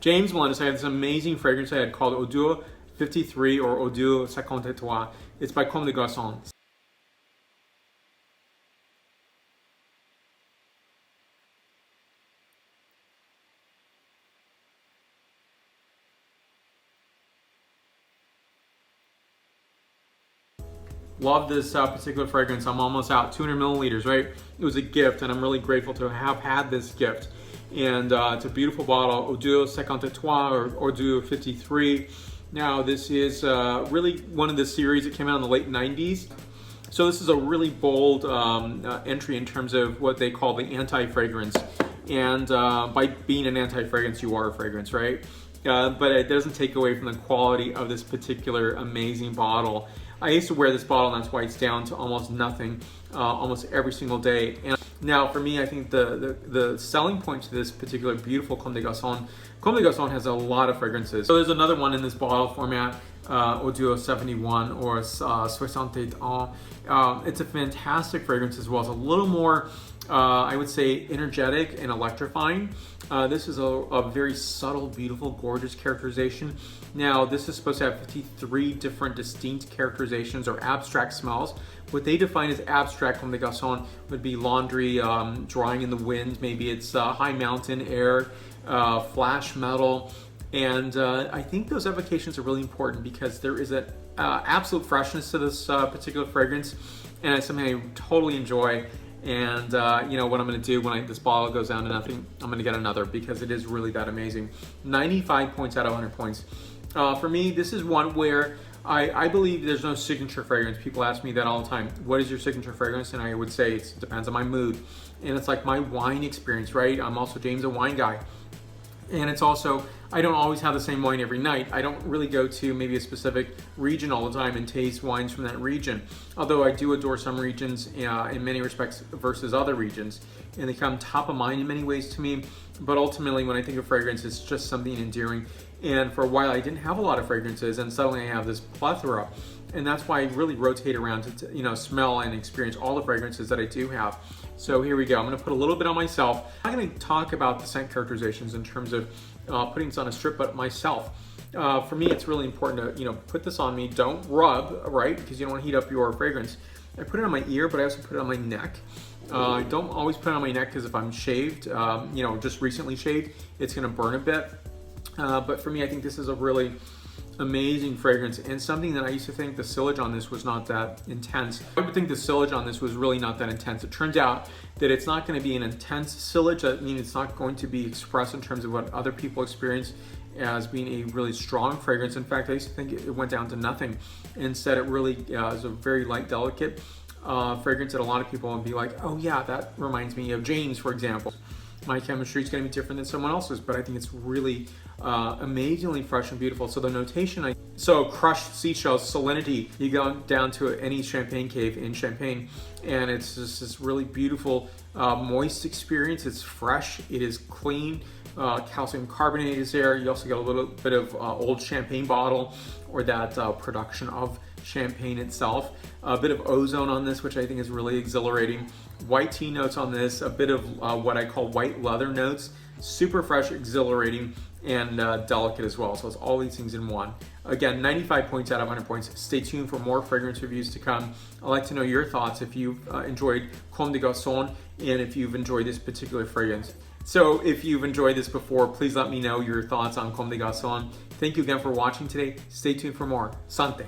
James Melendez, I had this amazing fragrance I had called Odeur 53 or Odeur 53. It's by Comme, Garçons. Love this particular fragrance. I'm almost out, 200 milliliters, right? It was a gift, and I'm really grateful to have had this gift. And it's a beautiful bottle, Odeur 53 or Odeur 53. Now, this is really one of the series that came out in the late 90s. So this is a really bold entry in terms of what they call the anti-fragrance. And by being an anti-fragrance, you are a fragrance, right? But it doesn't take away from the quality of this particular amazing bottle. I used to wear this bottle, and that's why it's down to almost nothing almost every single day. And now, for me, I think the selling point to this particular beautiful Comme des Garçons has a lot of fragrances. So there's another one in this bottle format, Odeur 71 or 61. It's a fantastic fragrance as well. It's a little more, I would say, energetic and electrifying. This is a very subtle, beautiful, gorgeous characterization. Now, this is supposed to have 53 different distinct characterizations or abstract smells. What they define as abstract Comme des Garçons would be laundry, drying in the wind, maybe it's high mountain air, flash metal. And I think those evocations are really important because there is an absolute freshness to this particular fragrance, and it's something I totally enjoy. And you know what I'm going to do when this bottle goes down to nothing, I'm going to get another because it is really that amazing. 95 points out of 100 points. For me, this is one where I believe there's no signature fragrance. People ask me that all the time. What is your signature fragrance? And I would say it depends on my mood. And it's like my wine experience, right? I'm also James, a wine guy. And it's also, I don't always have the same wine every night. I don't really go to maybe a specific region all the time and taste wines from that region. Although I do adore some regions in many respects versus other regions. And they come top of mind in many ways to me. But ultimately, when I think of fragrance, it's just something endearing. And for a while, I didn't have a lot of fragrances, and suddenly I have this plethora. And that's why I really rotate around to smell and experience all the fragrances that I do have. So here we go. I'm going to put a little bit on myself. I'm going to talk about the scent characterizations in terms of putting this on a strip, but myself. For me, it's really important to put this on me. Don't rub, right? Because you don't want to heat up your fragrance. I put it on my ear, but I also put it on my neck. I don't always put it on my neck because if I'm shaved, just recently shaved, it's going to burn a bit. But for me, I think this is a really amazing fragrance and something that I used to think the sillage on this was not that intense. I would think the sillage on this was really not that intense. It turns out that it's not going to be an intense sillage. That means it's not going to be expressed in terms of what other people experience as being a really strong fragrance. In fact, I used to think it went down to nothing. Instead, it really is a very light, delicate fragrance that a lot of people would be like, oh yeah, that reminds me of James, for example. My chemistry is going to be different than someone else's, but I think it's really amazingly fresh and beautiful. So the notation, so crushed seashells, salinity. You go down to any champagne cave in Champagne, and it's just this really beautiful, moist experience. It's fresh. It is clean. Calcium carbonate is there. You also get a little bit of old champagne bottle or that production of champagne itself. A bit of ozone on this, which I think is really exhilarating. White tea notes on this, a bit of what I call white leather notes. Super fresh, exhilarating, and delicate as well. So it's all these things in one. Again, 95 points out of 100 points. Stay tuned for more fragrance reviews to come. I'd like to know your thoughts if you've enjoyed Comme des Garçons and if you've enjoyed this particular fragrance. So if you've enjoyed this before, please let me know your thoughts on Comme des Garçons. Thank you again for watching today. Stay tuned for more. Santé.